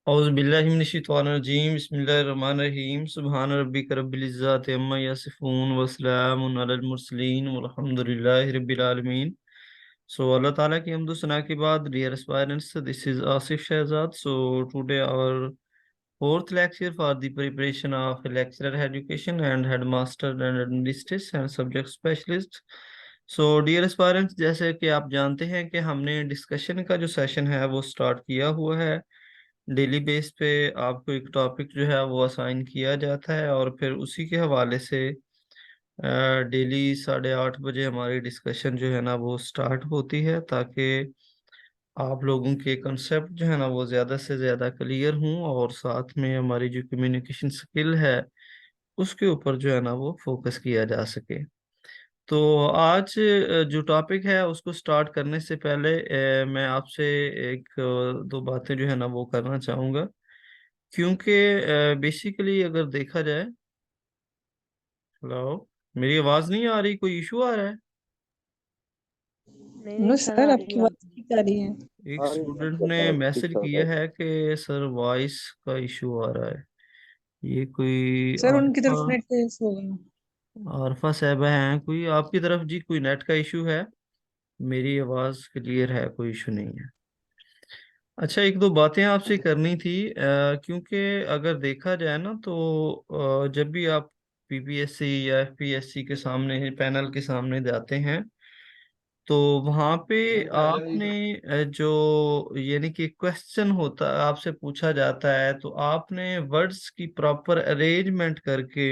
औज़ुबिल्लाहिमिनश्शैतानिर्रजीम बिस्मिल्लाहिर्रहमानिर्रहीम सुब्हान रब्बिक रब्बिल इज़्ज़ति अम्मा यसिफून व सलामुन अलल मुरसलीन वल्हम्दुलिल्लाहि रब्बिल आलमीन। So Allah Ta'ala ki hamdu sana ke baad, dear aspirants, this is Asif Shahzad. So today our fourth lecture for the preparation of lecturer education and headmaster and administrators and subject specialist. So dear aspirants, जैसे कि आप जानते हैं कि हमने discussion का जो session है वो स्टार्ट किया हुआ है। डेली बेस पे आपको एक टॉपिक जो है वो असाइन किया जाता है और फिर उसी के हवाले से डेली 8:30 बजे हमारी डिस्कशन जो है ना वो स्टार्ट होती है, ताकि आप लोगों के कंसेप्ट जो है ना वो ज़्यादा से ज़्यादा क्लियर हों और साथ में हमारी जो कम्युनिकेशन स्किल है उसके ऊपर जो है ना वो फोकस किया जा सके। तो आज जो टॉपिक है उसको स्टार्ट करने से पहले मैं आपसे एक दो बातें जो है ना वो करना चाहूँगा, क्योंकि बेसिकली अगर देखा जाए। हेलो, मेरी आवाज़ नहीं आ रही? कोई इशू आ रहा है? नहीं नो नहीं सर, सर, आपकी आपकी बात आवाज ठीक आ रही है। एक स्टूडेंट ने मैसेज किया है कि सर वॉइस का इशू आ रहा है। ये कोई सर उनकी आरफा तरफ नेट का इशू होगा। आरफा साहबा हैं कोई आपकी तरफ? जी, कोई नेट का इशू है? मेरी आवाज़ क्लियर है, कोई इशू नहीं है। अच्छा, एक दो बातें आपसे करनी थी, क्योंकि अगर देखा जाए ना तो जब भी आप पीपीएससी या एफपीएससी के सामने पैनल के सामने जाते हैं तो वहां पे आपने जो यानी कि क्वेश्चन होता आपसे पूछा जाता है तो आपने वर्ड्स की प्रॉपर अरेंजमेंट करके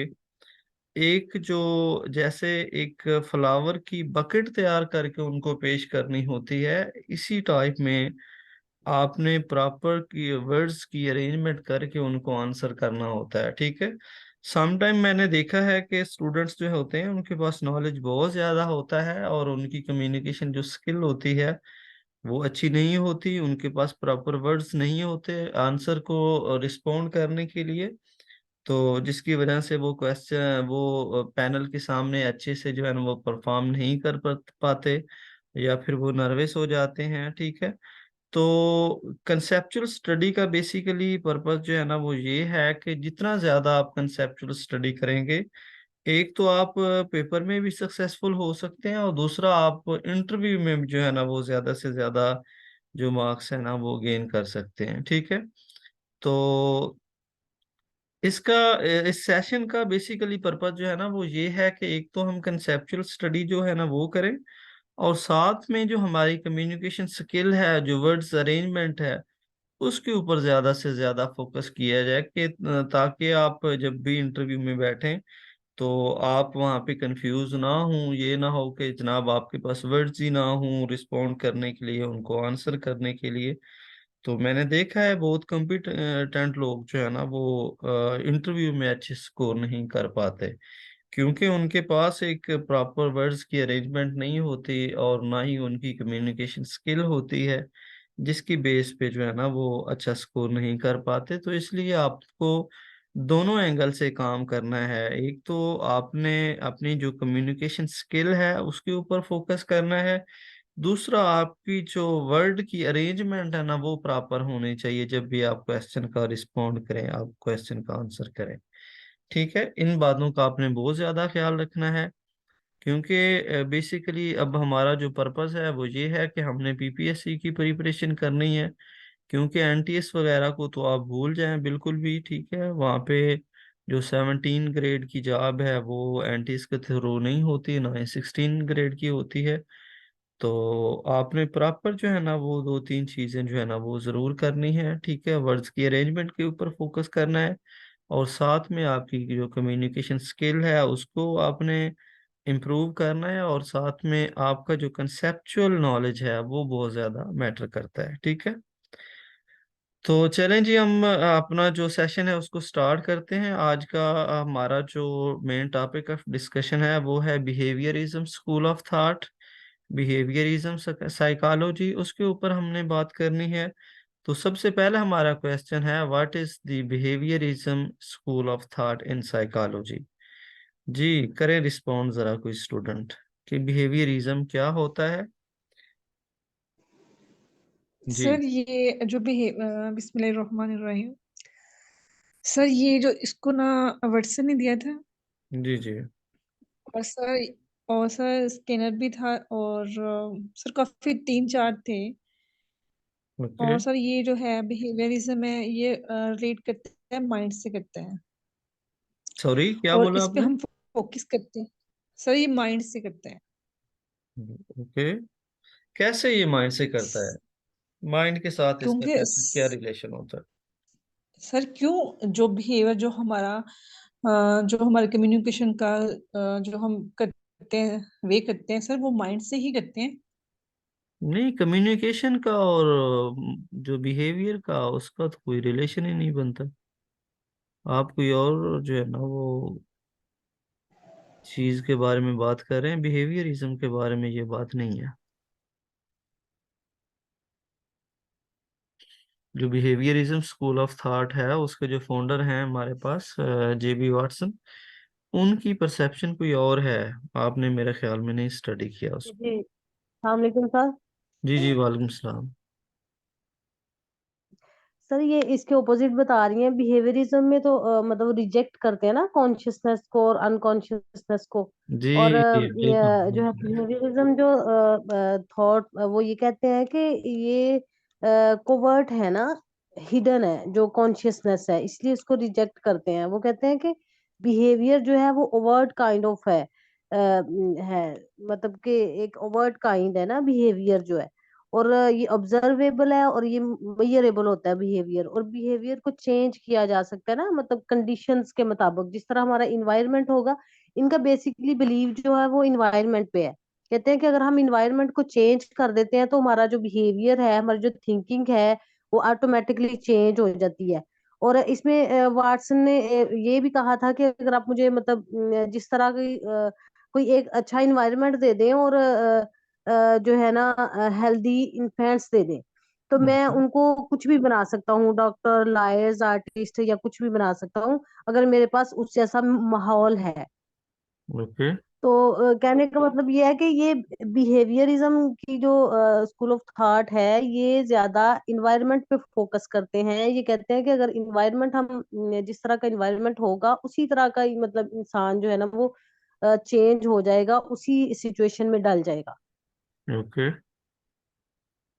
एक जो जैसे एक फ्लावर की बकेट तैयार करके उनको पेश करनी होती है, इसी टाइप में आपने प्रॉपर की वर्ड्स की अरेंजमेंट करके उनको आंसर करना होता है। ठीक है। समटाइम मैंने देखा है कि स्टूडेंट्स जो होते हैं उनके पास नॉलेज बहुत ज्यादा होता है और उनकी कम्युनिकेशन जो स्किल होती है वो अच्छी नहीं होती, उनके पास प्रॉपर वर्ड्स नहीं होते आंसर को रिस्पोंड करने के लिए। तो जिसकी वजह से वो क्वेश्चन वो पैनल के सामने अच्छे से जो है ना वो परफॉर्म नहीं कर पाते या फिर वो नर्वस हो जाते हैं। ठीक है। तो कंसेप्चुअल स्टडी का बेसिकली पर्पस जो है ना वो ये है कि जितना ज्यादा आप कंसेप्चुअल स्टडी करेंगे, एक तो आप पेपर में भी सक्सेसफुल हो सकते हैं और दूसरा आप इंटरव्यू में जो है ना वो ज्यादा से ज्यादा जो मार्क्स है ना वो गेन कर सकते हैं। ठीक है। तो इसका इस सेशन का बेसिकली पर्पस जो है ना वो ये है कि एक तो हम कंसेप्चुअल स्टडी जो है ना वो करें और साथ में जो हमारी कम्युनिकेशन स्किल है, जो वर्ड्स अरेंजमेंट है, उसके ऊपर ज्यादा से ज्यादा फोकस किया जाए कि ताकि आप जब भी इंटरव्यू में बैठें तो आप वहाँ पे कंफ्यूज ना हो, ये ना हो कि जनाब आपके पास वर्ड्स ही ना हो रिस्पॉन्ड करने के लिए, उनको आंसर करने के लिए। तो मैंने देखा है बहुत कॉम्पिटेंट लोग जो है ना वो इंटरव्यू में अच्छे स्कोर नहीं कर पाते, क्योंकि उनके पास एक प्रॉपर वर्ड्स की अरेंजमेंट नहीं होती और ना ही उनकी कम्युनिकेशन स्किल होती है, जिसकी बेस पे जो है ना वो अच्छा स्कोर नहीं कर पाते। तो इसलिए आपको दोनों एंगल से काम करना है। एक तो आपने अपनी जो कम्युनिकेशन स्किल है उसके ऊपर फोकस करना है, दूसरा आपकी जो वर्ड की अरेंजमेंट है ना वो प्रॉपर होनी चाहिए जब भी आप क्वेश्चन का रिस्पॉन्ड करें, आप क्वेश्चन का आंसर करें। ठीक है। इन बातों का आपने बहुत ज्यादा ख्याल रखना है, क्योंकि बेसिकली अब हमारा जो पर्पस है वो ये है कि हमने पीपीएससी की प्रिपरेशन करनी है। क्योंकि एनटीएस वगैरह को तो आप भूल जाएं बिल्कुल भी। ठीक है। वहाँ पे जो 17 ग्रेड की जॉब है वो एनटीएस के थ्रू नहीं होती, ना ही 16 ग्रेड की होती है। तो आपने प्रॉपर जो है ना वो दो तीन चीजें जो है ना वो जरूर करनी है। ठीक है। वर्ड्स की अरेंजमेंट के ऊपर फोकस करना है और साथ में आपकी जो कम्युनिकेशन स्किल है उसको आपने इम्प्रूव करना है और साथ में आपका जो कंसेप्चुअल नॉलेज है वो बहुत ज्यादा मैटर करता है। ठीक है। तो चलें जी, हम अपना जो सेशन है उसको स्टार्ट करते हैं। आज का हमारा जो मेन टॉपिक ऑफ डिस्कशन है वो है behaviourism school of thought, behaviourism psychology, उसके ऊपर हमने बात करनी है। तो सबसे पहला हमारा क्वेश्चन है, what is the behaviourism school of thought in psychology? जी, करें रिस्पॉन्ड जरा कोई स्टूडेंट कि बिहेवियरिज्म क्या होता है। जी सर ये जो भी बिस्मिल्लाहिर्रहमानिर्रहीम। सर ये जो इसको ना वर्डसन ने दिया था। जी जी। और सर और सर स्किनर भी था। और सर काफी 3-4 थे। ओके। और सर ये जो है बिहेवियरिज्म है, ये रिलेट करता है माइंड से करता है। सॉरी, क्या और बोला इस पे आपने? हम फोकस करते हैं। सर ये माइंड से करता है। ओके। कैसे ये माइंड से करता है? माइंड के साथ इसका क्योंकि कैसे क्या रिलेशन होता है? सर क्यों जो बिहेवियर जो हमारे कम्युनिकेशन का जो हम करते हैं, वे करते हैं सर, वो माइंड से ही करते हैं। नहीं, कम्युनिकेशन का और जो बिहेवियर का, उसका तो कोई रिलेशन ही नहीं बनता। आप कोई और जो है ना वो चीज के बारे में बात कर रहे हैं, बिहेवियरिज्म के बारे में ये बात नहीं है। जो बिहेवियरिज्म स्कूल ऑफ थॉट है, उसके जो फाउंडर हैं हमारे पास, जेबी वाटसन, उनकी परसेप्शन कोई और है। आपने मेरे ख्याल में नहीं स्टडी किया उसको। जी, सलामकुम सर। जी जी, वालेकुम सलाम। सर ये इसके ऑपोजिट बता रही हैं। बिहेवियरिज्म में तो मतलब रिजेक्ट करते हैं ना कॉन्शियसनेस को और अनकॉन्शियसनेस को। जी और जो है बिल्कुल। बिहेवियरिज्म जो थॉट, वो ये कहते हैं कि ये कोवर्ट है ना, हिडन है जो कॉन्शियसनेस है, इसलिए इसको रिजेक्ट करते हैं। वो कहते हैं कि बिहेवियर जो है वो ओवर्ट काइंड ऑफ है, मतलब कि एक ओवर्ट काइंड है ना बिहेवियर जो है। और ये ऑब्जर्वेबल है और ये मेजरेबल होता है बिहेवियर। और बिहेवियर को चेंज किया जा सकता है ना, मतलब कंडीशंस के मुताबिक, जिस तरह हमारा इन्वायरमेंट होगा। इनका बेसिकली बिलीव जो है वो इन्वायरमेंट पे है। कहते हैं कि अगर हम इन्वायरमेंट को चेंज कर देते हैं तो हमारा जो बिहेवियर है, हमारी जो थिंकिंग है, वो ऑटोमेटिकली चेंज हो जाती है। और इसमें वाटसन ने ये भी कहा था कि अगर आप मुझे मतलब जिस तरह की कोई एक अच्छा इन्वायरमेंट दे दें और जो है ना हेल्दी इन्फेंट्स दे दें, तो मैं उनको कुछ भी बना सकता हूँ, डॉक्टर, लॉयर्स, आर्टिस्ट, या कुछ भी बना सकता हूँ अगर मेरे पास उस जैसा माहौल है। ओके तो कहने का मतलब ये है कि ये बिहेवियरिज्म की जो स्कूल ऑफ थॉट है, ये ज्यादा इन्वायरमेंट पे फोकस करते हैं। ये कहते हैं कि अगर इन्वायरमेंट हम जिस तरह का इन्वायरमेंट होगा उसी तरह का ही, मतलब इंसान जो है ना वो चेंज हो जाएगा, उसी सिचुएशन में डल जाएगा। ओके।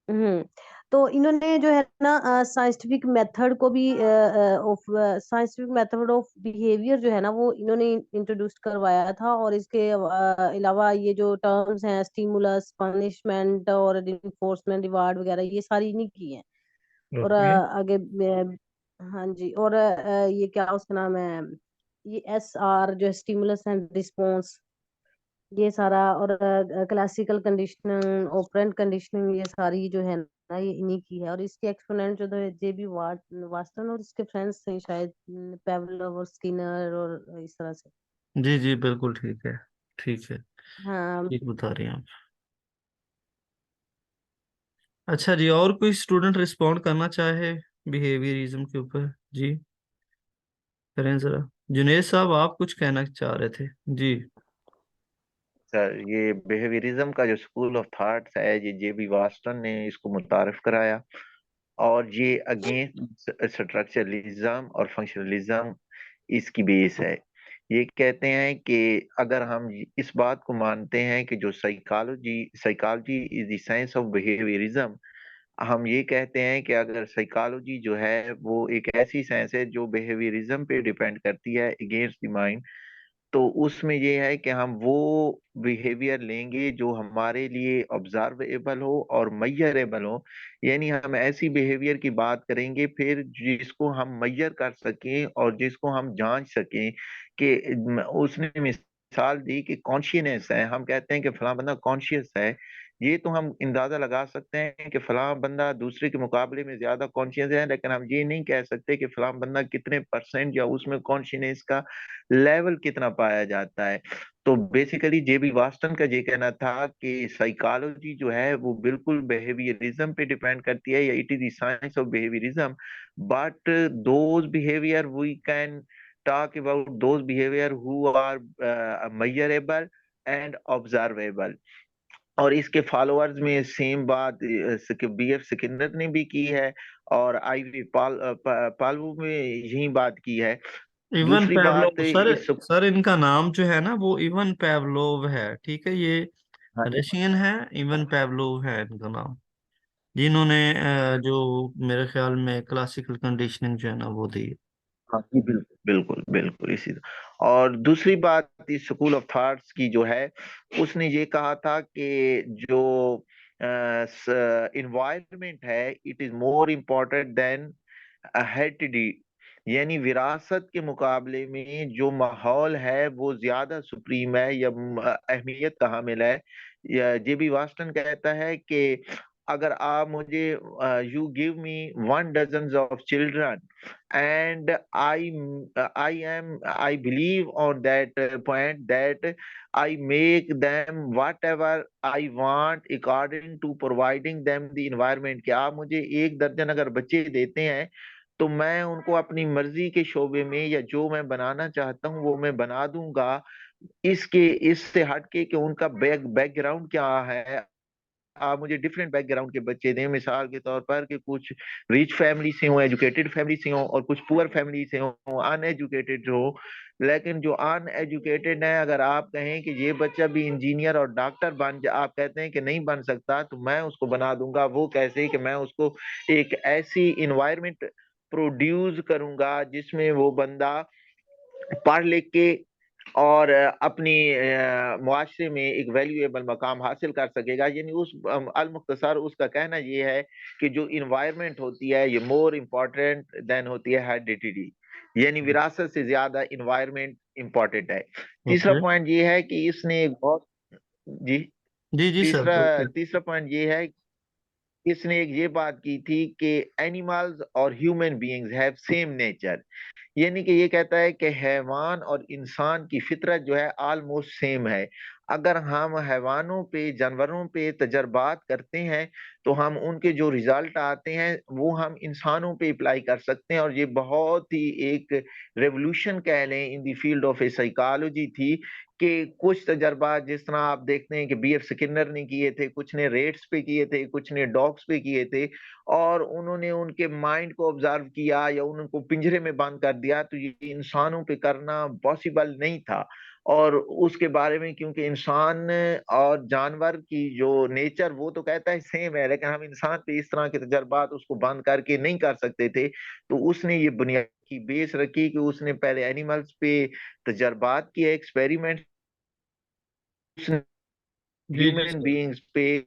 हम्म। तो इन्होंने जो है ना साइंटिफिक मेथड को भी of scientific method of behaviour जो है ना वो इन्होंने इंट्रोड्यूस करवाया था। और इसके अलावा ये जो टर्म्स हैं, स्टिमुलस, पनिशमेंट और रिइंफोर्समेंट, रिवार्ड वगैरह, ये सारी इन्हीं की हैं। और ओके। आगे हाँ जी। और ये क्या उसका नाम है, ये SR जो है, स्टिमुलस एंड रिस्पॉन्स, ये सारा। और क्लासिकल कंडीशनिंग, ऑपरेंट कंडीशनिंग, ये सारी जो है ना ये इन्हीं की है। और इसके एक्सपोनेंट जो है जेबी वाटसन और इसके फ्रेंड्स थे शायद, पेवलोव और स्किनर और इस तरह से। जी जी, बिल्कुल ठीक है। ठीक है। हाँ। ठीक बता रही हैं आप। अच्छा जी, और कोई स्टूडेंट रिस्पॉन्ड करना चाहे बिहेवियरिज्म के ऊपर? जी, करें जरा। जुनेद साहब, आप कुछ कहना चाह रहे थे? जी। सर, ये बिहेवियरिज्म का जो स्कूल ऑफ थॉट्स है, ये जेबी वास्टन ने इसको मुतारफ कराया। और ये अगेंस्ट स्ट्रक्चरलिज्म और फंक्शनलिज्म इसकी बेस है। ये कहते हैं कि अगर हम इस बात को मानते हैं कि जो psychology psychology is the science of behaviourism, हम ये कहते हैं कि अगर साइकोलॉजी जो है वो एक ऐसी साइंस है जो बिहेवियरिज्म पे डिपेंड करती है अगेंस्ट द माइंड, तो उसमें ये है कि हम वो बिहेवियर लेंगे जो हमारे लिए ऑब्जर्वेबल हो और मेजरेबल हो। यानी हम ऐसी बिहेवियर की बात करेंगे फिर जिसको हम मेजर कर सकें और जिसको हम जांच सकें। कि उसने मिसाल दी कि कॉन्शियसनेस है, हम कहते हैं कि फलां बंदा कॉन्शियस है। ये तो हम अंदाजा लगा सकते हैं कि फलां बंदा दूसरे के मुकाबले में ज्यादा कॉन्शियस है, लेकिन हम ये नहीं कह सकते कि फलां बंदा कितने परसेंट या उसमें कॉन्शियसनेस का लेवल कितना पाया जाता है। तो बेसिकली जेबी वास्टन का ये कहना था कि साइकोलॉजी जो है वो बिल्कुल बिहेवियरिज्म पे डिपेंड करती है, या it is the science of behaviourism. But those behaviour we can talk about those behavior who are measurable and observable. और इसके फॉलोअर्स में सेम बात BF स्किनर ने भी की है, और IV पाल्वो में यही बात की है। इवन दूसरी बात पेवलोव सर, इस सर इनका नाम जो है ना वो इवन पेवलोव है, ठीक है, ये हाँ जी, रशियन है, इवन पेवलोव है इनका नाम, जिन्होंने जो मेरे ख्याल में क्लासिकल कंडीशनिंग जो है ना वो दी। हाँ जी, बिल्कुल बिल्कुल बिल्कुल इसी तरह। और दूसरी बात इस स्कूल ऑफ थॉट्स की जो है, उसने ये कहा था कि जो इन्वायरमेंट है, it is more important then heredity, यानी विरासत के मुकाबले में जो माहौल है वो ज्यादा सुप्रीम है या अहमियत का हामिल है। या JB वास्टन कहता है कि अगर आप मुझे you give me 1 dozen of children and I believe on that point that I make them whatever I want according to providing them the environment। कि आप मुझे 1 दर्जन अगर बच्चे देते हैं तो मैं उनको अपनी मर्जी के शोबे में या जो मैं बनाना चाहता हूँ वो मैं बना दूंगा। इसके इससे हटके कि उनका बैकग्राउंड क्या है, आप मुझे डिफरेंट बैकग्राउंड के बच्चे दें, मिसाल के तौर पर कि कुछ रिच फैमिली से हो, एजुकेटेड फैमिली से हो, और कुछ पुअर फैमिली से हो, अनएजुकेटेड हो। लेकिन जो अनएजुकेटेड है, अगर आप कहें कि ये बच्चा भी इंजीनियर और डॉक्टर बन जा, आप कहते हैं कि नहीं बन सकता, तो मैं उसको बना दूंगा। वो कैसे? कि मैं उसको एक ऐसी इन्वायरमेंट प्रोड्यूस करूंगा जिसमें वो बंदा पढ़ लिख के और अपनी मुआशरे में एक वैल्यूएबल मकाम हासिल कर सकेगा। यानी उस अल मुख्तसर उसका कहना ये है कि जो इन्वायरमेंट होती है ये मोर इम्पोर्टेंट देन होती है हेरिडिटी, यानी विरासत से ज्यादा इन्वायरमेंट इम्पोर्टेंट है। तीसरा ओके। पॉइंट ये है कि इसने एक बहुत जी जी जी सर, तीसरा ओके। तीसरा पॉइंट ये है, इसने एक ये बात की थी कि एनिमल्स और human beings have same nature, यानी कि ये कहता है कि हैवान और इंसान की फितरत जो है ऑलमोस्ट सेम है। अगर हम हैवानों पे, जानवरों पे तजर्बात करते हैं तो हम उनके जो रिजल्ट आते हैं वो हम इंसानों पे अप्लाई कर सकते हैं। और ये बहुत ही एक रेवोल्यूशन कह लें in the field of A psychology थी कि कुछ तजर्बात जिस तरह आप देखते हैं कि BF स्किनर ने किए थे, कुछ ने रेट्स पे किए थे, कुछ ने डॉग्स पे किए थे, और उन्होंने उनके माइंड को ऑब्जर्व किया या उनको पिंजरे में बंद कर दिया, तो ये इंसानों पे करना पॉसिबल नहीं था। और उसके बारे में, क्योंकि इंसान और जानवर की जो नेचर वो तो कहता है सेम है, लेकिन हम इंसान पे इस तरह के तजर्बात उसको बंद करके नहीं कर सकते थे। तो उसने ये बुनियादी बेस रखी कि उसने पहले एनिमल्स पे तजर्बात किए, एक्सपेरिमेंट, उसने जी जी ह्यूमन सर। बीइंग्स पे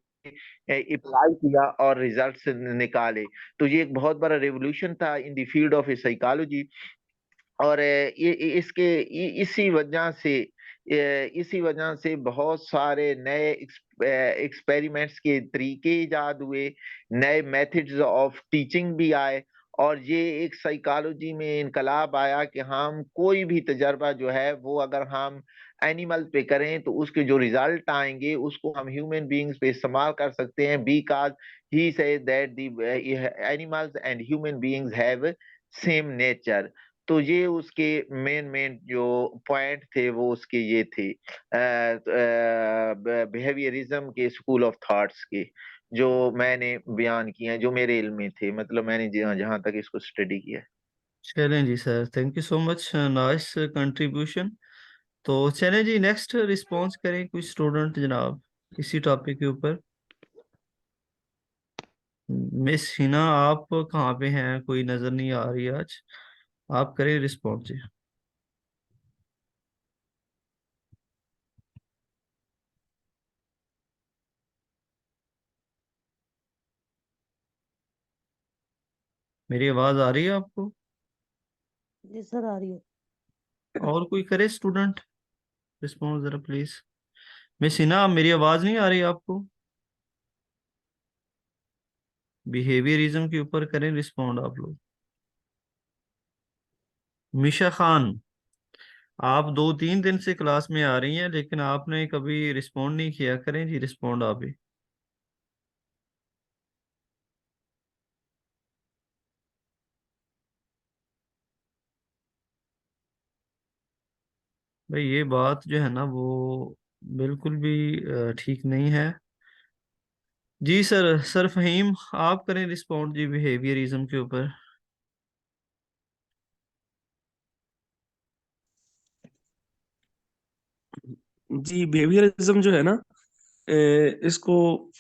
अप्लाई किया और रिजल्ट्स निकाले। तो ये एक बहुत बड़ा रेवोल्यूशन था in the field of psychology. और ये इसी वजह से बहुत सारे नए एक्सपेरिमेंट्स के तरीके इजाद हुए, नए मेथड्स ऑफ टीचिंग भी आए, और ये एक साइकोलॉजी में इनकलाब आया कि हम कोई भी तजर्बा जो है वो अगर हम एनिमल पे करें तो उसके जो रिजल्ट आएंगे उसको हम ह्यूमन बीइंग्स पे इस्तेमाल कर सकते हैं, because he said that the animals and human beings have same nature. तो ये उसके मेन मेन जो पॉइंट थे वो उसके ये थे बिहेवियरिज्म के स्कूल ऑफ थॉट्स के, जो मैंने बयान किए हैं, जो मेरे इल्म में थे, मतलब मैंने जहाँ जहाँ तक इसको स्टडी किया है। चलें जी sir, thank you so much, nice contribution. तो चलें जी, नेक्स्ट रिस्पॉन्स करें कुछ स्टूडेंट जनाब इसी टॉपिक के ऊपर। मिस हिना, आप कहाँ पे हैं? कोई नजर नहीं आ रही आज, आप करें रिस्पॉन्स जी। मेरी आवाज आ रही है आपको? जी सर आ रही है। और कोई करे स्टूडेंट रिस्पॉन्स जरा प्लीज। मिस हिना, मेरी आवाज नहीं आ रही आपको? बिहेवियरिज्म के ऊपर करें रिस्पॉन्ड आप लोग। मिशा खान, आप 2-3 दिन से क्लास में आ रही हैं लेकिन आपने कभी रिस्पॉन्ड नहीं किया, करें जी रिस्पॉन्ड आप भी। भाई ये बात जो है ना वो बिल्कुल भी ठीक नहीं है। जी सर फहीम, आप करें रिस्पॉन्ड जी बिहेवियरिज्म के ऊपर। जी, बिहेवियरिज्म जो है ना, इसको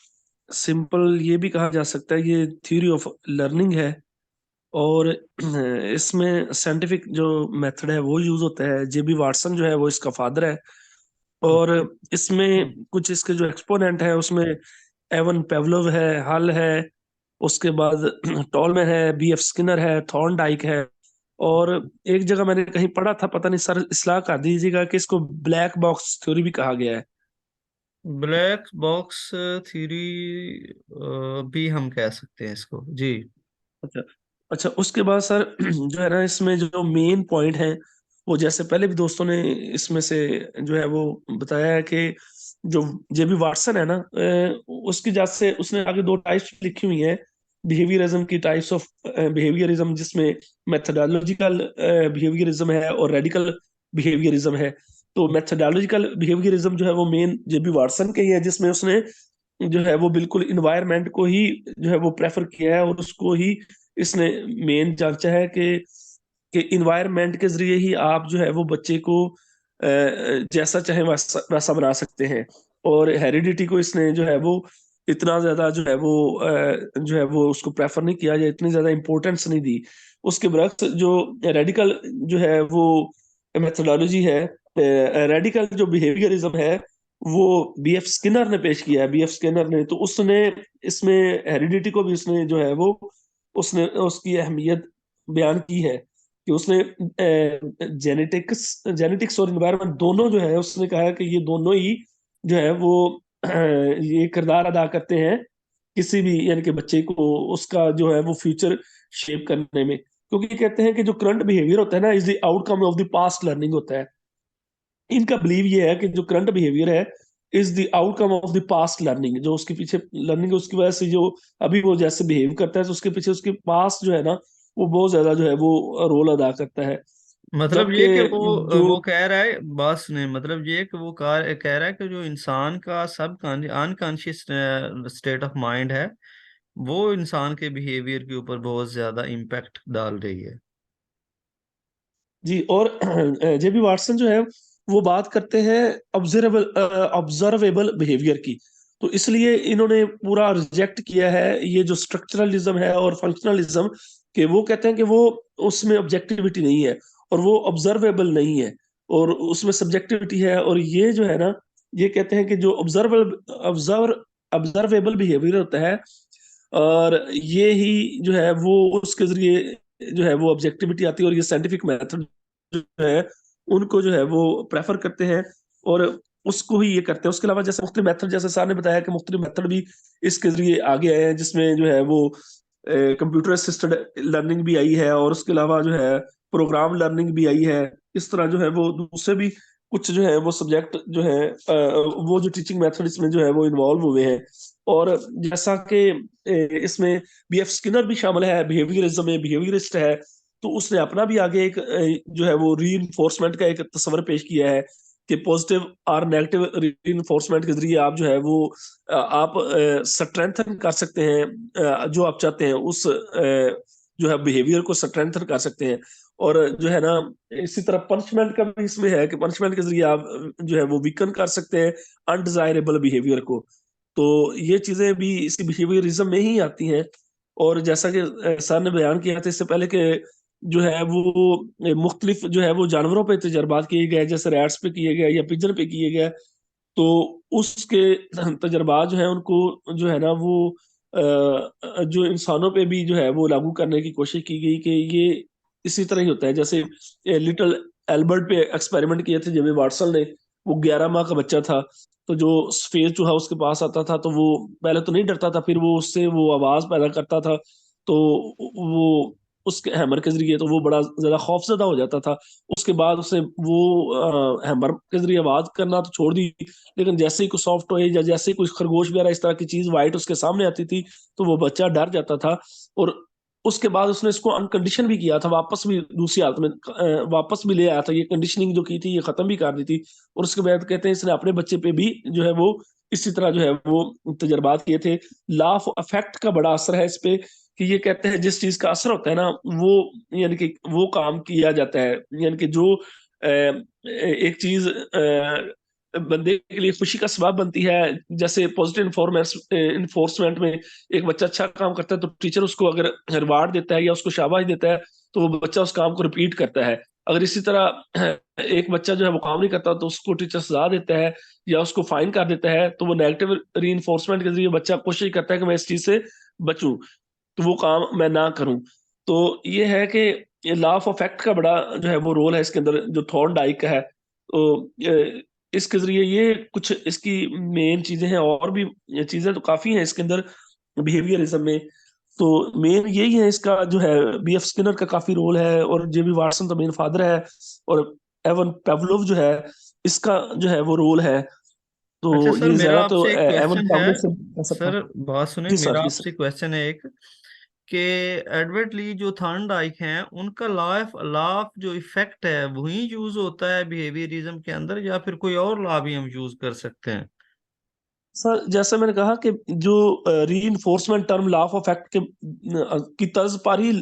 सिंपल ये भी कहा जा सकता है, ये थ्योरी ऑफ लर्निंग है। और इसमें साइंटिफिक जो मेथड है वो यूज होता है। जेबी वाटसन जो है वो इसका फादर है। और इसमें कुछ इसके जो एक्सपोनेंट है उसमें एवन पेवलोव है, हल है, उसके बाद टॉलमैन है, बीएफ स्किनर है, थॉर्नडाइक है। और एक जगह मैंने कहीं पढ़ा था, पता नहीं सर इस्लाह कर दीजिएगा, कि इसको ब्लैक बॉक्स थ्योरी भी कहा गया है। ब्लैक बॉक्स थ्योरी भी हम कह सकते हैं इसको जी। अच्छा। अच्छा, उसके बाद सर जो है ना, इसमें जो मेन पॉइंट है वो, जैसे पहले भी दोस्तों ने इसमें से जो है वो बताया है कि जो जेबी वाटसन है ना, उसकी जात से उसने आगे दो टाइप्स लिखी हुई हैं बिहेवियरिज्म की, टाइप्स ऑफ बिहेवियरिज्म, जिसमें मेथोडोलॉजिकल बिहेवियरिज्म है और रेडिकल बिहेवियरिज्म है। तो मेथोडोलॉजिकल बिहेवियरिज्म जो है वो मेन जेबी वाटसन के ही है, जिसमें उसने जो है वो बिल्कुल इन्वायरमेंट को ही जो है वो प्रेफर किया है, और उसको ही इसने मेन जांचा है कि इन्वायरमेंट के जरिए ही आप जो है वो बच्चे को जैसा चाहे वैसा वैसा बना सकते हैं। और हेरिडिटी को इसने जो है वो इतना ज्यादा जो है वो जो है वो उसको प्रेफर नहीं किया, या इतनी ज्यादा इंपॉर्टेंस नहीं दी। उसके बरक्स जो रेडिकल जो है वो मेथोडोलॉजी है, रेडिकल जो बिहेवियरिज्म है, वो बीएफ स्किनर ने पेश किया है। बीएफ स्किनर ने तो उसने इसमें हेरिडिटी को भी उसने जो है वो उसने उसकी अहमियत बयान की है, कि उसने जेनेटिक्स और इन्वायरमेंट दोनों जो है उसने कहा है कि ये दोनों ही जो है वो ये किरदार अदा करते हैं किसी भी यानी कि बच्चे को उसका जो है वो फ्यूचर शेप करने में। क्योंकि कहते हैं कि जो करंट बिहेवियर होता है ना, is the outcome of the past learning होता है। इनका बिलीव ये है कि जो करंट बिहेवियर है is the outcome of the past learning, जो उसके पीछे लर्निंग है उसकी वजह से जो अभी वो जैसे बिहेव करता है, तो उसके पीछे उसके पास्ट जो है ना वो बहुत ज्यादा जो है वो रोल अदा करता है। मतलब जबकि ये कि जो वो कह रहा है, बात सुने, मतलब ये कि वो कह रहा है कि जो इंसान का सब अनकॉन्शियस स्टेट ऑफ माइंड है, वो इंसान के बिहेवियर के ऊपर बहुत ज्यादा इम्पैक्ट डाल रही है। जी, और जेबी वाटसन जो है वो बात करते हैं ऑब्जर्वेबल बिहेवियर की। तो इसलिए इन्होंने पूरा रिजेक्ट किया है ये जो स्ट्रक्चरलिज्म है और फंक्शनलिज्म, कि वो कहते हैं कि वो उसमें ऑब्जेक्टिविटी नहीं है और वो ऑब्जर्वेबल नहीं है, और उसमें सब्जेक्टिविटी है। और ये जो है ना, ये कहते हैं कि जो ऑब्जर्वेबल बिहेवियर होता है, और ये ही जो है वो उसके जरिए जो है वो ऑब्जेक्टिविटी आती है, और ये साइंटिफिक मेथड जो है उनको जो है वो प्रेफर करते हैं और उसको ही ये करते हैं। उसके अलावा जैसे मुख्तलिफ मेथड, जैसे सर ने बताया कि मुख्तलिफ मेथड भी इसके जरिए आगे आए हैं, जिसमें जो है वो कंप्यूटर असिस्टेड लर्निंग भी आई है, और उसके अलावा जो है प्रोग्राम लर्निंग भी आई है। इस तरह जो है वो दूसरे भी कुछ जो है वो सब्जेक्ट जो है वो जो टीचिंग मेथड इसमें जो है वो इन्वॉल्व हुए हैं। और जैसा कि इसमें बीएफ स्किनर भी शामिल है, बिहेवियरिज्म में बिहेवियरिस्ट है, तो उसने अपना भी आगे एक जो है वो री का एक तस्वर पेश किया है, कि पॉजिटिव और नेगेटिव री के जरिए आप जो है वो आप स्ट्रेंथन कर सकते हैं जो आप चाहते हैं उस जो है बिहेवियर को स्ट्रेंथन कर सकते हैं। और जो है ना, इसी तरह पनिशमेंट का भी इसमें है कि पनिशमेंट के जरिए आप जो है वो वीकन कर सकते हैं अनडिजायरेबल बिहेवियर को। तो ये चीजें भी इसी बिहेवियरिज्म में ही आती हैं। और जैसा कि सर ने बयान किया था इससे पहले, कि जो है वो मुख्तलिफ जो है वो जानवरों पे तजर्बात किए गए, जैसे रैट्स पे किए गए या पिजन पे किए गए। तो उसके तजर्बात जो है उनको जो है ना वो जो इंसानों पे भी जो है वो लागू करने की कोशिश की गई, कि ये इसी तरह ही होता है। जैसे लिटिल एल्बर्ट पे एक्सपेरिमेंट किए थे जेबी वाटसन ने। वो 11 माह का बच्चा था, तो जो स्पेस जो है उसके पास आता था, तो वो पहले तो नहीं डरता था, फिर वो उससे वो आवाज पैदा करता था, तो वो उसके हैमर के जरिए तो वो बड़ा ज्यादा खौफजदा हो जाता था। उसके बाद उसने वो हैमर के जरिए आवाज करना तो छोड़ दी, लेकिन जैसे ही कोई सॉफ्ट टॉय या जैसे ही कोई खरगोश वगैरह इस तरह की चीज वाइट उसके सामने आती थी, तो वो बच्चा डर जाता था। और उसके बाद उसने इसको अनकंडीशन भी किया था, वापस भी दूसरी हालत में वापस भी ले आया था। ये कंडीशनिंग जो की थी ये खत्म भी कर दी थी। और उसके बाद कहते हैं इसने अपने बच्चे पे भी जो है वो इसी तरह जो है वो तजर्बात किए थे। लॉ ऑफ अफेक्ट का बड़ा असर है इस पे, कि ये कहते हैं जिस चीज का असर होता है ना वो यानी कि वो काम किया जाता है। यानी कि जो एक चीज बंदे के लिए खुशी का सबब बनती है, जैसे पॉजिटिव इन्फोर्समेंट में एक बच्चा अच्छा काम करता है तो टीचर उसको अगर रिवार्ड देता है या उसको शाबाश देता है तो वो बच्चा उस काम को रिपीट करता है। अगर इसी तरह एक बच्चा जो है वो काम नहीं करता तो उसको टीचर सजा देता है या उसको फाइन कर देता है, तो वो नेगेटिव रीइंफोर्समेंट के जरिए बच्चा कोशिश करता है कि मैं इस चीज से बचूं, तो वो काम मैं ना करूं। तो ये है कि लॉ ऑफ अफेक्ट का बड़ा जो है वो रोल है इसके अंदर, जो थॉर्नडाइक का है। तो इसके जरिए ये कुछ इसकी मेन चीजें हैं, और भी चीजें तो काफी हैं इसके अंदर बिहेवियरिज्म में। तो मेन यही है इसका जो है, बीएफ स्किनर का काफी रोल है, और जेबी वाटसन तो मेन फादर है, और एवन पेवलोव जो है इसका जो है वो रोल है। तो अच्छा सर, ये मेरा ज्यादा तो आपसे एक एवन क्वेश्चन है। पेवलोव से ऐसा था। सर बात सुने, जी सर, मेरा जी आपसे सर। क्वेश्चन है एक, कि एडवर्ड ली जो थॉर्नडाइक हैं उनका लॉ ऑफ जो इफेक्ट है वही यूज होता है बिहेवियरिज्म के अंदर, या फिर कोई और लॉ भी हम यूज कर सकते हैं? सर जैसे मैंने कहा कि जो reinforcement term law of effect के की तर्ज पर ही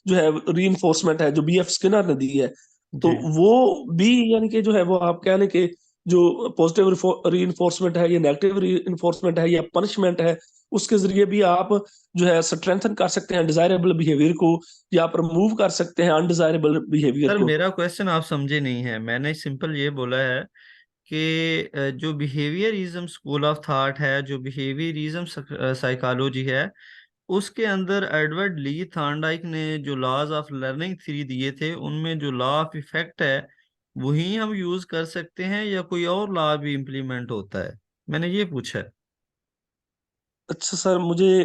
जो है रीइंफोर्समेंट है जो बीएफ स्किनर ने दी है, तो जी वो भी यानी कि जो है वो आप कह लें कि जो पॉजिटिव रीइंफोर्समेंट है या नेगेटिव रीइंफोर्समेंट है या पनिशमेंट है, उसके जरिए भी आप जो है स्ट्रेंथन कर सकते हैं डिजायरेबल बिहेवियर को, या आप रिमूव कर सकते हैं अनडिजायरेबल बिहेवियर सर, को। मेरा क्वेश्चन आप समझे नहीं है। मैंने सिंपल ये बोला है कि जो बिहेवियरिज्म स्कूल ऑफ थॉट है, जो बिहेवियरिज्म साइकोलॉजी है, उसके अंदर एडवर्ड ली थॉर्नडाइक ने जो लॉज ऑफ लर्निंग थ्री दिए थे उनमें जो लॉ ऑफ इफेक्ट है वही हम यूज कर सकते हैं, या कोई और लॉ भी इम्प्लीमेंट होता है? मैंने ये पूछा है। अच्छा सर, मुझे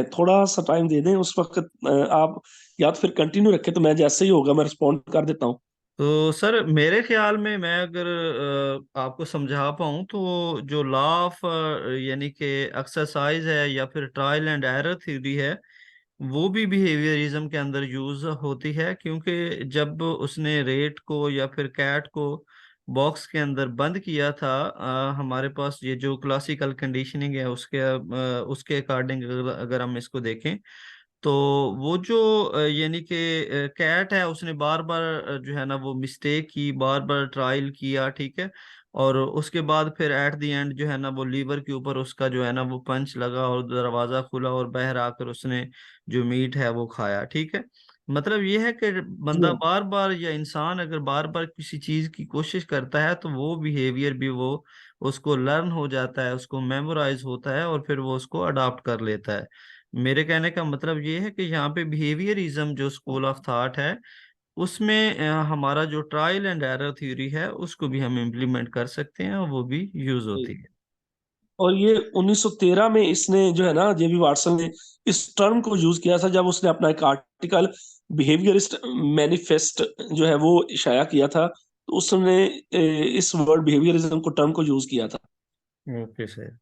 थोड़ा सा टाइम दे दें, उस वक्त आप या तो फिर कंटिन्यू रखें, तो मैं जैसे ही होगा मैं रिस्पॉन्ड कर देता हूँ। तो सर मेरे ख्याल में, मैं अगर आपको समझा पाऊँ तो जो लॉ ऑफ यानी कि एक्सरसाइज है या फिर ट्रायल एंड एरर थ्योरी है, वो भी बिहेवियरिज्म के अंदर यूज होती है। क्योंकि जब उसने रेट को या फिर कैट को बॉक्स के अंदर बंद किया था, हमारे पास ये जो क्लासिकल कंडीशनिंग है उसके अकॉर्डिंग अगर हम इसको देखें, तो वो जो यानी कि कैट है, उसने बार बार जो है ना वो मिस्टेक की, बार बार ट्रायल किया, ठीक है। और उसके बाद फिर एट द एंड जो है ना वो लीवर के ऊपर उसका जो है ना वो पंच लगा और दरवाजा खुला और बाहर आकर उसने जो मीट है वो खाया, ठीक है। मतलब ये है कि बंदा जी। बार बार, या इंसान अगर बार बार किसी चीज की कोशिश करता है तो वो बिहेवियर भी वो उसको लर्न हो जाता है, उसको मेमोराइज होता है और फिर वो उसको अडॉप्ट कर लेता है। मेरे कहने का मतलब ये है कि यहाँ पे बिहेवियरिज्म जो स्कूल ऑफ थॉट है उसमें हमारा जो ट्रायल एंड एरर थ्योरी है उसको भी हम इम्प्लीमेंट कर सकते हैं और वो भी यूज जी। होती है। और ये 1913 में इसने जो है ना जेबी वाटसन ने इस टर्म को यूज किया था, जब उसने अपना एक आर्टिकल बिहेवियरिस्ट मैनिफेस्ट जो है वो इशाया किया था, तो उसने इस वर्ड बिहेवियरिज्म को टर्म को यूज किया था। Okay sir.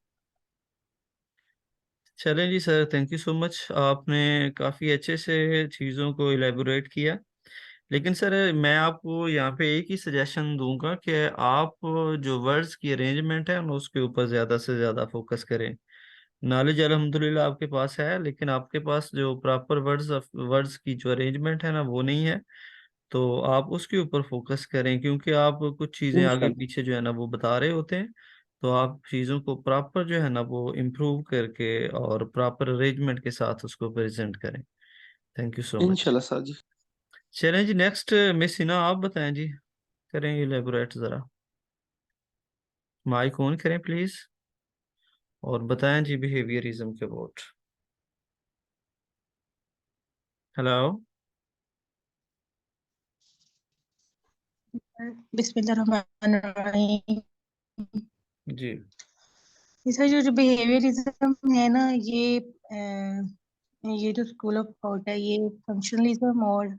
चलें जी sir, thank you so much, आपने काफ़ी अच्छे से चीज़ों को इलेबोरेट किया। लेकिन सर मैं आपको यहाँ पे एक ही सजेशन दूंगा कि आप जो वर्ड्स की अरेंजमेंट है ना उसके ऊपर ज़्यादा से ज़्यादा फोकस करें। नॉलेज अल्हम्दुलिल्लाह आपके पास है, लेकिन आपके पास जो प्रॉपर वर्ड्स की जो अरेंजमेंट है ना वो नहीं है। तो आप उसके ऊपर फोकस करें, क्योंकि आप कुछ चीज़ें आगे इंशाल्लाह। पीछे जो है ना वो बता रहे होते हैं। तो आप चीज़ों को प्रॉपर जो है ना वो इम्प्रूव करके और प्रॉपर अरेंजमेंट के साथ उसको प्रेजेंट करें। Thank you so much. इंशाल्लाह सर जी। चलें जी, नेक्स्ट मिस हिना आप बताएं जी, करें इलेबोरेट ज़रा, माइक ऑन करें प्लीज़ और बताएं जी बिहेवियरिज्म के अबाउट। हेलो। बिस्मिल्लाहिर्रहमानिर्रहीम। जी इसका जो जो बिहेवियरिज्म है ना, ये जो स्कूल ऑफ थॉट है, ये फंक्शनलिज्म और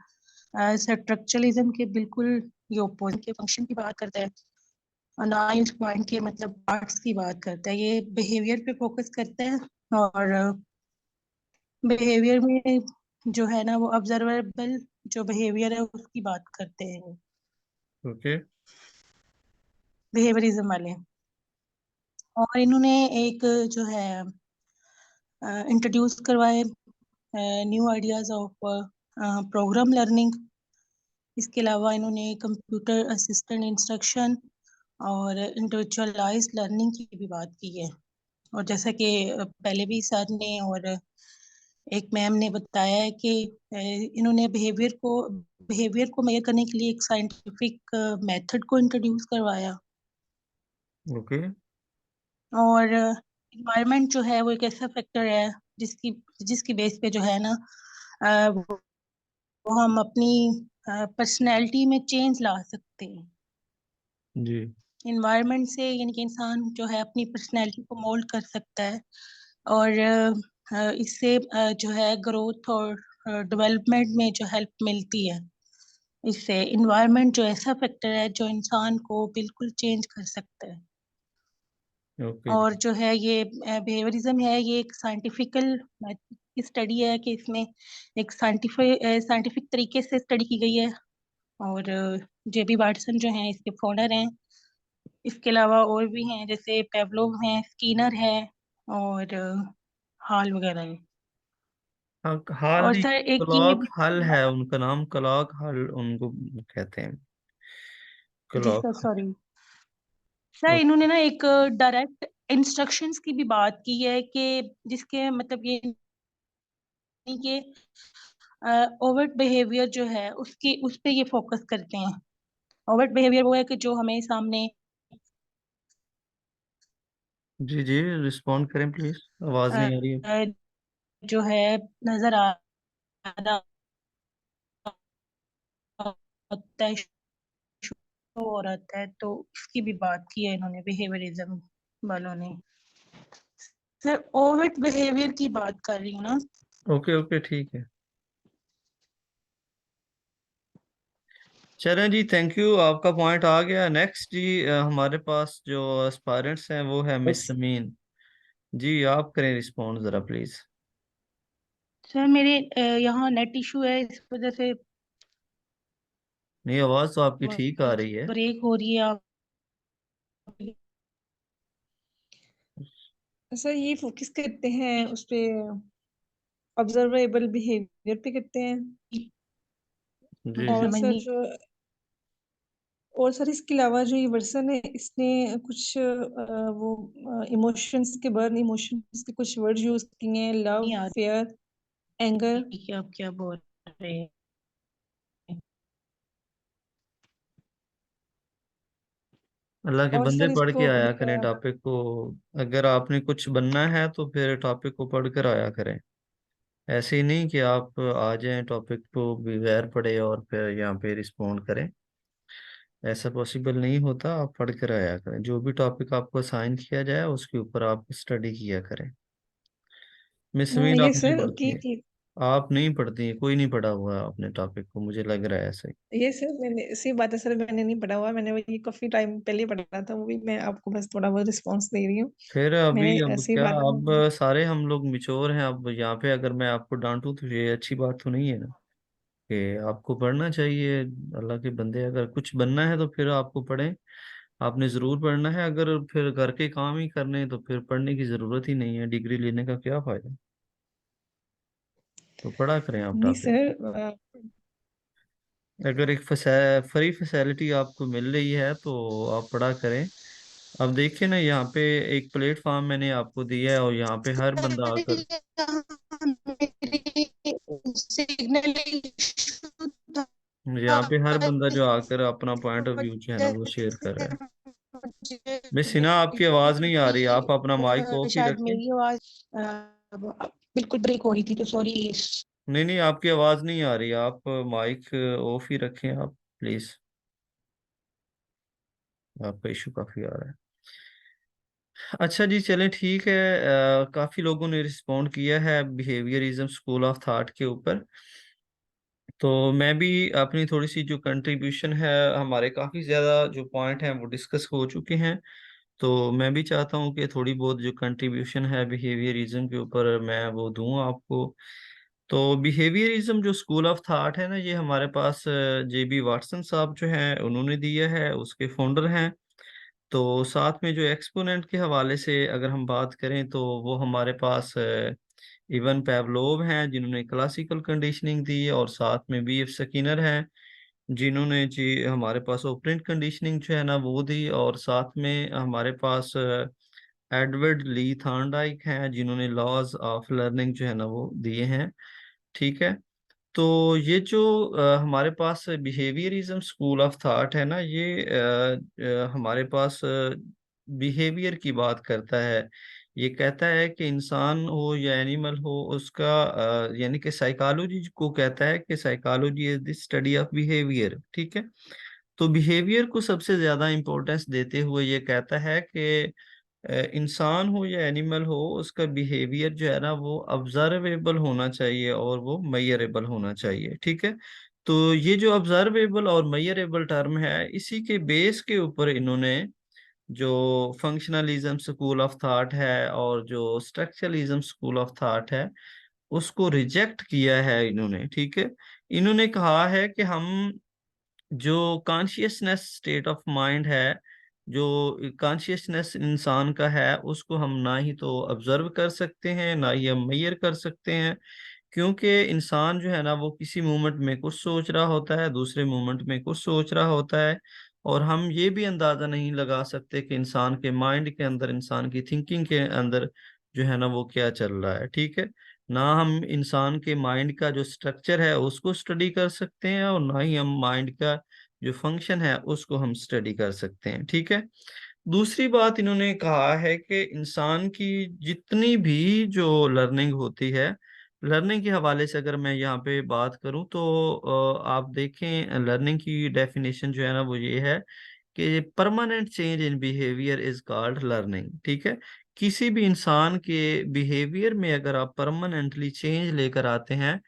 स्ट्रक्चरलिज्म के बिल्कुल ये ऑपोजिट के फंक्शन की बात करता है, और ना इस पॉइंट के मतलब पार्ट्स की बात करता है। ये बिहेवियर पे फोकस करता है, और बिहेवियर में जो है ना वो ऑब्जर्वेबल जो बिहेवियर है उसकी बात करते हैं ओके। बिहेवियरिज्म वाले। और इन्होंने एक जो है इंट्रोड्यूस करवाए new ideas of programme learning. इसके अलावा इन्होंने कंप्यूटर असिस्टेंट इंस्ट्रक्शन और इंडिविजुअलाइज्ड लर्निंग की भी बात की है। और जैसा कि पहले भी सर ने और एक मैम ने बताया है कि इन्होंने बिहेवियर को मेजर करने के लिए एक साइंटिफिक मेथड को इंट्रोड्यूस करवाया। ओके। और इन्वायरमेंट जो है वो एक ऐसा फैक्टर है जिसकी जिसकी बेस पे जो है ना वो हम अपनी पर्सनैलिटी में चेंज ला सकते हैं। जी। इन्वायरमेंट से यानी कि इंसान जो है अपनी पर्सनैलिटी को मोल्ड कर सकता है। और इससे जो है ग्रोथ और डेवलपमेंट में जो हेल्प मिलती है। इससे इन्वायरमेंट जो ऐसा फैक्टर है जो इंसान को बिल्कुल चेंज कर सकता है। ओके और जी। जो है ये बिहेवियरिज्म है ये एक साइंटिफिकल स्टडी है कि इसमें एक साइंटिफिक तरीके से स्टडी की गई है। और जेबी वाटसन जो हैं इसके फाउंडर हैं। इसके अलावा और भी हैं जैसे पेवलोव हैं, स्कीनर है और हॉल वगैरह है। हाँ, हाल और नहीं, सर एक ये क्लॉक भी हल है उनका नाम, क्लॉक हल उनको कहते हैं, जी सर क्लॉक। सॉरी सर इन्होंने ना एक डायरेक्ट इंस्ट्रक्शंस की भी बात की है कि जिसके मतलब ये नहीं कि ओवर्ट बिहेवियर जो है उसकी उस पे ये फोकस करते हैं। ओवर्ट बिहेवियर वो है कि जो हमें सामने जी जी, रिस्पॉन्ड करें प्लीज, आवाज अ, नहीं आ रही है। अ, जो है नजर आ रहा होता है, शो हो रहा है, तो इसकी भी बात की है इन्होंने बिहेवियरिज्म वालों ने। सर ओवर्ट बिहेवियर की बात कर रही हूँ ना। ओके ओके, ठीक है। चलें जी, थैंक यू, आपका पॉइंट आ गया। नेक्स्ट जी, हमारे पास जो एस्पायरेंट्स हैं वो है मिस समीन। जी, आप करें रिस्पॉन्ड जरा प्लीज। सर मेरे यहाँ नेट इशू है इस वजह से नहीं, आवाज तो आपकी ठीक आ रही है। ब्रेक हो रही है। आप सर ये फोकस करते हैं उस पे, ऑब्जर्वेबल बिहेवियर पे करते हैं। जी और जी। समझ सर नहीं जो और सर इसके अलावा जो ये वर्सन है इसने कुछ वो इमोशंस के बर्न इमोशंस के कुछ वर्ड यूज किए हैं, लव, आ फेयर, एंगर। रही कि आप क्या बोल रहे हैं। अल्लाह के और बंदे सर पढ़ के इसको आया करें टॉपिक को। अगर आपने कुछ बनना है तो फिर टॉपिक को पढ़ कर आया करें। ऐसे ही नहीं कि आप आ जाएं टॉपिक को बगैर पढ़े और फिर यहाँ पे रिस्पॉन्ड करें। ऐसा पॉसिबल नहीं होता, आप पढ़ कर आया करें। जो भी टॉपिक आपको असाइन किया जाए उसके ऊपर आप स्टडी किया करें। मिस मीन, ये आप नहीं सर पढ़ती हैं? आप नहीं पढ़ती हैं, कोई नहीं पढ़ा हुआ है आपने टॉपिक को, मुझे लग रहा है ऐसा ही। ये सर मैंने इसी बात है सर, मैंने नहीं पढ़ा हुआ, मैंने वो ये काफी टाइम पहले पढ़ा था, वो भी मैं आपको बस थोड़ा बहुत रिस्पॉन्स दे रही हूँ। फिर अभी मैंने अब ऐसे ही क्या, बात अब सारे हम लोग मिचोर हैं। अब यहाँ पे अगर मैं आपको डांटूं तो ये अच्छी बात तो नहीं है ना, कि आपको पढ़ना चाहिए। अल्लाह के बंदे, अगर कुछ बनना है तो फिर आपको पढ़ें। आपने ज़रूर पढ़ना है। अगर फिर घर के काम ही करने हैं तो फिर पढ़ने की ज़रूरत ही नहीं है, डिग्री लेने का क्या फ़ायदा। तो पढ़ा करें आप नहीं टॉपिक। सर अगर एक फ्री फैसिलिटी आपको मिल रही है तो आप पढ़ा करें। अब देखिए ना, यहाँ पे एक प्लेटफॉर्म मैंने आपको दिया है और यहाँ पे हर बंदा आकर, सिग्नल यहाँ पे हर बंदा जो आकर अपना पॉइंट ऑफ व्यू जो है ना वो शेयर कर रहा है। मिस सिन्हा, आपकी आवाज़ नहीं आ रही, आप अपना माइक ऑफ ही शायद रखें। मेरी आवाज बिल्कुल ब्रेक हो रही थी तो सॉरी। नहीं नहीं, आपकी आवाज़ नहीं आ रही, आप माइक ऑफ ही रखें आप प्लीज़। आपका इशू काफ़ी आ रहा है। अच्छा जी, चलें ठीक है। काफ़ी लोगों ने रिस्पॉन्ड किया है बिहेवियरिज्म स्कूल ऑफ थॉट के ऊपर। तो मैं भी अपनी थोड़ी सी जो कंट्रीब्यूशन है, हमारे काफ़ी ज़्यादा जो पॉइंट हैं वो डिस्कस हो चुके हैं। तो मैं भी चाहता हूँ कि थोड़ी बहुत जो कंट्रीब्यूशन है बिहेवियरिज्म के ऊपर मैं वो दूँ आपको। तो बिहेवियरिज्म जो स्कूल ऑफ थॉट है ना, ये हमारे पास JB वाटसन साहब जो हैं उन्होंने दिया है, उसके फाउंडर हैं। तो साथ में जो एक्सपोनेंट के हवाले से अगर हम बात करें तो वो हमारे पास इवन पेवलोव हैं जिन्होंने क्लासिकल कंडीशनिंग दी, और साथ में BF स्किनर हैं जिन्होंने जी हमारे पास ऑपरेंट कंडीशनिंग जो है ना वो दी, और साथ में हमारे पास एडवर्ड ली थॉर्नडाइक हैं जिन्होंने लॉज ऑफ लर्निंग जो है ना वो दिए हैं। ठीक है। तो ये जो हमारे पास बिहेवियरिज्म स्कूल ऑफ थॉट है ना, ये हमारे पास बिहेवियर की बात करता है। ये कहता है कि इंसान हो या एनिमल हो उसका यानी कि साइकोलॉजी को कहता है कि psychology is the study of behaviour. ठीक है। तो बिहेवियर को सबसे ज्यादा इम्पोर्टेंस देते हुए ये कहता है कि इंसान हो या एनिमल हो उसका बिहेवियर जो है ना वो ऑब्जर्वेबल होना चाहिए और वो मेजरेबल होना चाहिए। ठीक है। तो ये जो ऑब्जर्वेबल और मेजरेबल टर्म है, इसी के बेस के ऊपर इन्होंने जो फंक्शनलिज्म स्कूल ऑफ थॉट है और जो स्ट्रक्चरलिज्म स्कूल ऑफ थॉट है उसको रिजेक्ट किया है इन्होंने। ठीक है। इन्होंने कहा है कि हम जो कॉन्शियसनेस स्टेट ऑफ माइंड है, जो कॉन्शियसनेस इंसान का है, उसको हम ना ही तो ऑब्जर्व कर सकते हैं ना ही हम मेजर कर सकते हैं, क्योंकि इंसान जो है ना वो किसी मोमेंट में कुछ सोच रहा होता है, दूसरे मोमेंट में कुछ सोच रहा होता है, और हम ये भी अंदाजा नहीं लगा सकते कि इंसान के माइंड के अंदर, इंसान की थिंकिंग के अंदर जो है ना वो क्या चल रहा है। ठीक है। ना हम इंसान के माइंड का जो स्ट्रक्चर है उसको स्टडी कर सकते हैं, और ना ही हम माइंड का जो फंक्शन है उसको हम स्टडी कर सकते हैं। ठीक है। दूसरी बात इन्होंने कहा है कि इंसान की जितनी भी जो लर्निंग होती है, लर्निंग के हवाले से अगर मैं यहाँ पे बात करूँ तो आप देखें लर्निंग की डेफिनेशन जो है ना वो ये है कि permanent change in behaviour is called learning. ठीक है। किसी भी इंसान के बिहेवियर में अगर आप परमानेंटली चेंज लेकर आते हैं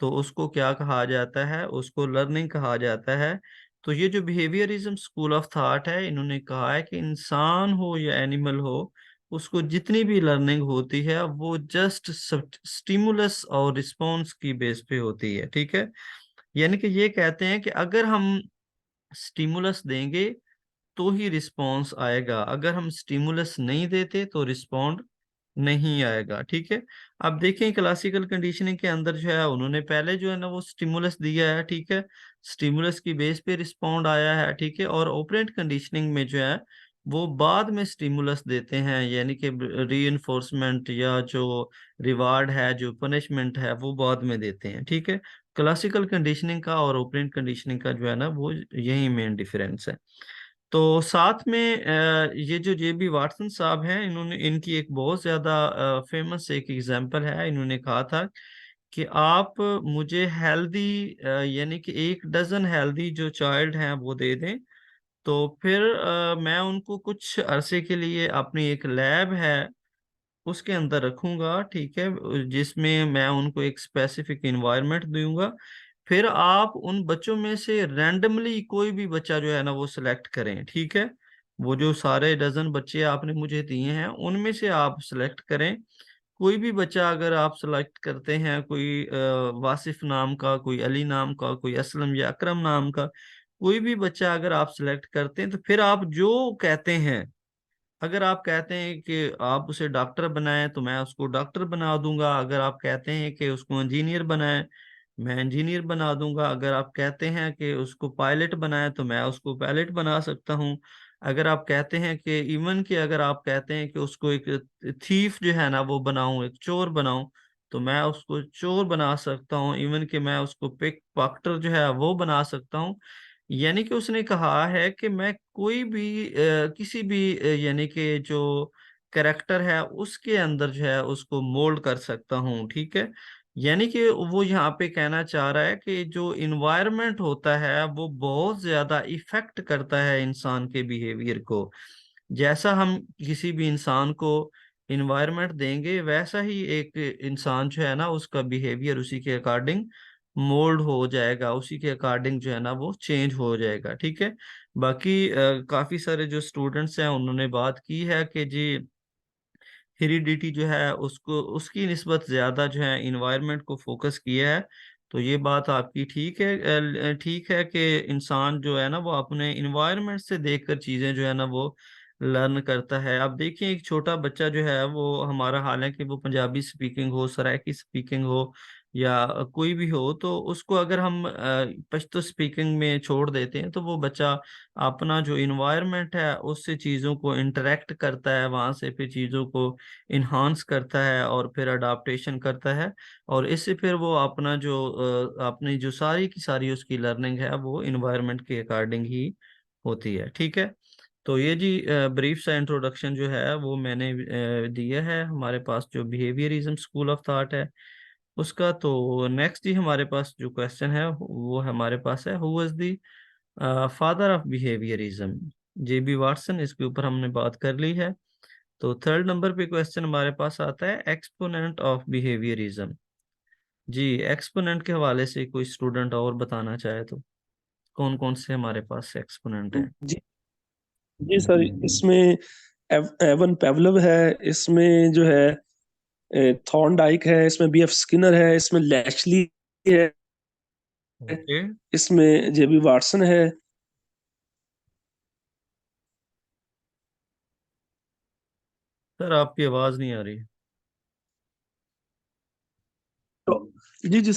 तो उसको क्या कहा जाता है, उसको लर्निंग कहा जाता है। तो ये जो बिहेवियरिज्म स्कूल ऑफ थॉट है, इन्होंने कहा है कि इंसान हो या एनिमल हो उसको जितनी भी लर्निंग होती है वो जस्ट स्टिमुलस और रिस्पॉन्स की बेस पे होती है। ठीक है। यानी कि ये कहते हैं कि अगर हम स्टिमुलस देंगे तो ही रिस्पॉन्स आएगा, अगर हम स्टिमुलस नहीं देते तो रिस्पॉन्ड नहीं आएगा। ठीक है। अब देखें क्लासिकल कंडीशनिंग के अंदर जो है उन्होंने पहले जो है ना वो स्टिमुलस दिया है। ठीक है। स्टिमुलस की बेस पे रिस्पॉन्ड आया है। ठीक है। और ऑपरेंट कंडीशनिंग में जो है वो बाद में स्टिमुलस देते हैं, यानी कि रीइंफोर्समेंट या जो रिवार्ड है, जो पनिशमेंट है, वो बाद में देते हैं। ठीक है। क्लासिकल कंडीशनिंग का और ऑपरेंट कंडीशनिंग का जो है ना वो यही मेन डिफरेंस है। तो साथ में ये जो JB वाटसन साहब हैं, इन्होंने इनकी एक बहुत ज्यादा फेमस एक एग्जांपल है। इन्होंने कहा था कि आप मुझे हेल्दी यानी कि 1 डजन हेल्दी जो चाइल्ड हैं वो दे दें, तो फिर मैं उनको कुछ अरसे के लिए अपनी एक लैब है उसके अंदर रखूंगा। ठीक है। जिसमें मैं उनको एक स्पेसिफिक इन्वायरमेंट दूंगा, फिर आप उन बच्चों में से रैंडमली कोई भी बच्चा जो है ना वो सिलेक्ट करें। ठीक है। वो जो सारे डजन बच्चे आपने मुझे दिए हैं उनमें से आप सिलेक्ट करें कोई भी बच्चा। अगर आप सिलेक्ट करते हैं कोई वासिफ नाम का, कोई अली नाम का, कोई असलम या अकरम नाम का, कोई भी बच्चा अगर आप सिलेक्ट करते हैं तो फिर आप जो कहते हैं, अगर आप कहते हैं कि आप उसे डॉक्टर बनाएं तो मैं उसको डॉक्टर बना दूंगा, अगर आप कहते हैं कि उसको इंजीनियर बनाएं मैं इंजीनियर बना दूंगा, अगर आप कहते हैं कि उसको पायलट बनाएं तो मैं उसको पायलट बना सकता हूं, अगर आप कहते हैं कि इवन कि अगर आप कहते हैं कि उसको एक थीफ जो है ना वो बनाऊं, एक चोर बनाऊं, तो मैं उसको चोर बना सकता हूं, इवन कि मैं उसको पिक पॉकेटर जो है वो बना सकता हूं। यानी कि उसने कहा है कि मैं कोई भी किसी भी यानी कि जो कैरेक्टर है उसके अंदर जो है उसको मोल्ड कर सकता हूँ। ठीक है। यानी कि वो यहाँ पे कहना चाह रहा है कि जो इन्वायरमेंट होता है वो बहुत ज्यादा इफेक्ट करता है इंसान के बिहेवियर को। जैसा हम किसी भी इंसान को इन्वायरमेंट देंगे वैसा ही एक इंसान जो है ना उसका बिहेवियर उसी के अकॉर्डिंग मोल्ड हो जाएगा, उसी के अकॉर्डिंग जो है ना वो चेंज हो जाएगा। ठीक है। बाकी काफी सारे जो स्टूडेंट्स हैं उन्होंने बात की है कि जी हेरिडिटी जो है उसको उसकी निस्बत ज्यादा जो है इन्वायरमेंट को फोकस किया है। तो ये बात आपकी ठीक है। ठीक है कि इंसान जो है ना वो अपने इन्वायरमेंट से देखकर चीजें जो है ना वो लर्न करता है। अब देखिए एक छोटा बच्चा जो है वो हमारा, हालांकि वो पंजाबी स्पीकिंग हो, सराइकी स्पीकिंग हो या कोई भी हो, तो उसको अगर हम पश्तो स्पीकिंग में छोड़ देते हैं तो वो बच्चा अपना जो इन्वायरमेंट है उससे चीज़ों को इंटरेक्ट करता है, वहाँ से फिर चीज़ों को इन्हांस करता है और फिर अडाप्टेशन करता है। और इससे फिर वो अपना जो अपनी जो सारी की सारी उसकी लर्निंग है वो इन्वायरमेंट के अकॉर्डिंग ही होती है। ठीक है। तो ये जी ब्रीफ सा इंट्रोडक्शन जो है वो मैंने दिया है हमारे पास जो बिहेवियरिज्म स्कूल ऑफ थॉट है उसका। तो नेक्स्ट ही हमारे पास जो क्वेश्चन है वो हमारे पास है, who was the father of behaviourism? JB Watson, इसके ऊपर हमने बात कर ली है। तो थर्ड नंबर पे क्वेश्चन हमारे पास आता है एक्सपोनेंट ऑफ बिहेवियरिज्म। जी, एक्सपोनेंट के हवाले से कोई स्टूडेंट और बताना चाहे तो कौन कौन से हमारे पास एक्सपोनेंट है? जी जी सर, इसमें एवन पेवलव है, इसमें जो है थॉर्नडाइक है, इसमें बीएफ स्किनर है, इसमें लैशली है, ओके इसमें जेबी वाटसन है। सर, आपकी आवाज नहीं आ रही। तो जी जी